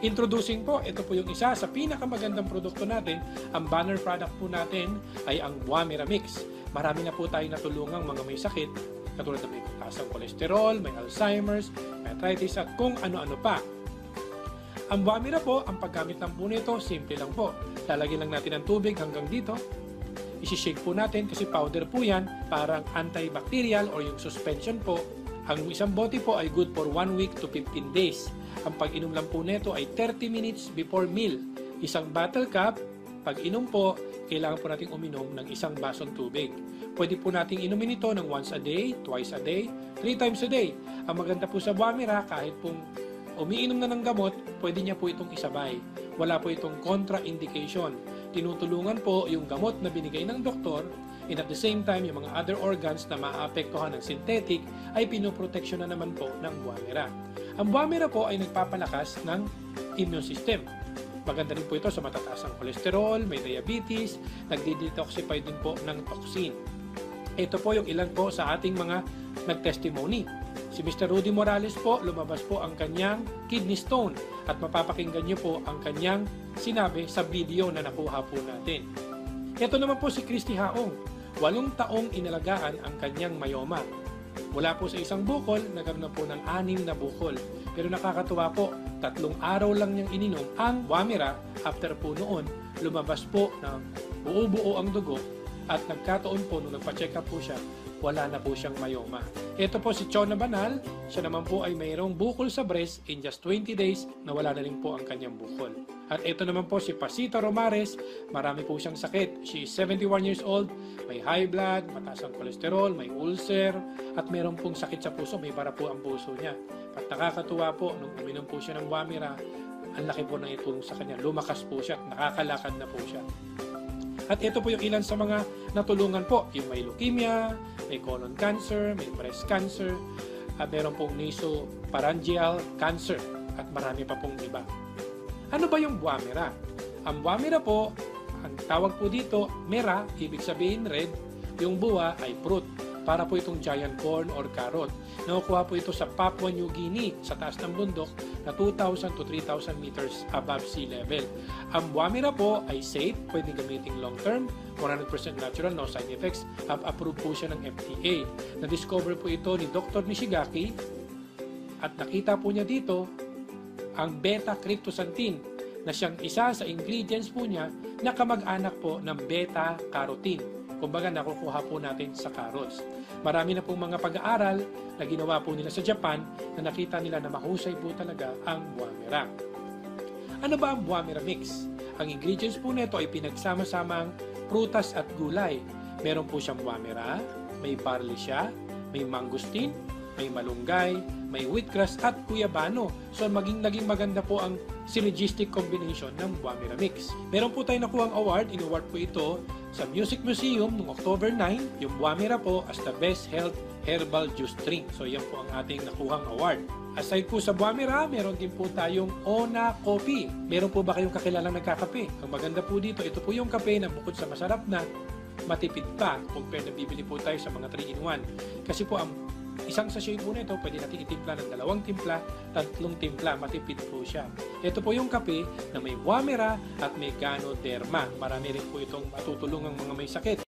Introducing po, ito po yung isa sa pinakamagandang produkto natin. Ang banner product po natin ay ang Buamira Mix. Marami na po tayong natulungang mga may sakit, katulad na may taas ang kolesterol, may Alzheimer's, may arthritis at kung ano-ano pa. Ang Buamira po, ang paggamit lang po nito, simple lang po. Lalagyan lang natin ng tubig hanggang dito. Isi-shake po natin kasi powder po yan, parang antibacterial or yung suspension po. Ang isang bote po ay good for 1 week to 15 days. Ang pag-inom lang po nito ay 30 minutes before meal. Isang bottle cap, pag inom po, kailangan po natin uminom ng isang basong tubig. Pwede po nating inumin ito ng once a day, twice a day, 3 times a day. Ang maganda po sa Buamira, kahit pong umiinom na ng gamot, pwede niya po itong isabay. Wala po itong contraindication. Tinutulungan po yung gamot na binigay ng doktor, and at the same time, yung mga other organs na maapektuhan ng synthetic ay pinoproteksyon na naman po ng Buamira. Ang Buamira po ay nagpapalakas ng immune system. Maganda rin po ito sa matataas ang kolesterol, may diabetes, nagdi-detoxify din po ng toxin. Ito po yung ilan po sa ating mga nag-testimony. Si Mr. Rudy Morales po, lumabas po ang kanyang kidney stone at mapapakinggan niyo po ang kanyang sinabi sa video na nakuha po natin. Ito naman po si Christy Haong, 8 taong inalagaan ang kanyang myoma. Mula po sa isang bukol, nagkaroon na po ng 6 na bukol. Pero nakakatuwa po, 3 araw lang niyang ininom ang Buamira. After po noon, lumabas po na buo-buo ang dugo at nagkataon po nung nagpa-check up po siya, wala na po siyang myoma. Ito po si Chona Banal, siya naman po ay mayroong bukol sa breast in just 20 days na wala na rin po ang kanyang bukol. At ito naman po si Pasita Romares, marami po siyang sakit. She is 71 years old, may high blood, mataas ang kolesterol, may ulcer, at mayroon pong sakit sa puso, may bara po ang puso niya. At nakakatuwa po, nung uminom po siya ng Buamira, ang laki po ng itulong sa kanya. Lumakas po siya, nakakalakad na po siya. At ito po yung ilan sa mga natulungan po. Yung may leukemia, may colon cancer, may breast cancer, at meron pong nasopharyngeal cancer, at marami pa pong iba. Ano ba yung Buamira? Ang Buamira po, ang tawag po dito, mera, ibig sabihin red, yung buwa ay fruit. Para po itong giant corn or carrot. Nakukuha po ito sa Papua New Guinea, sa taas ng bundok, na 2,000 to 3,000 meters above sea level. Ang Buamira po ay safe, pwede gamitin long term, 100% natural, no side effects, approved po siya ng FDA. Na-discover po ito ni Dr. Nishigaki, at nakita po niya dito ang beta-cryptosantine, na siyang isa sa ingredients po niya na kamag-anak po ng beta-carotene. Kumbaga, nakukuha po natin sa carrots. Marami na pong mga pag-aaral na ginawa po nila sa Japan na nakita nila na mahusay po talaga ang Buamira. Ano ba ang Buamira Mix? Ang ingredients po nito ay pinagsama-samang prutas at gulay. Meron po siyang Buamira, may barley siya, may mangosteen, may malunggay, may wheatgrass at guyabano. So naging maganda po ang synergistic combination ng Buamira Mix. Meron po tayong nakuhang award. In-award po ito sa Music Museum noong October 9. Yung Buamira po as the best health herbal juice drink. So yan po ang ating nakuhang award. Aside po sa Buamira, meron din po tayong Ona Coffee. Meron po ba kayong kakilalang nagkakape? Ang maganda po dito, ito po yung kape na bukod sa masarap na, matipid pa compare na bibili po tayo sa mga 3-in-1. Kasi po ang isang sachet po nito, pwede natin itimpla ng 2 timpla, 3 timpla, matipid po siya. Ito po yung kape na may Buamira at may Ganoderma. Marami rin po itong matutulungang mga may sakit.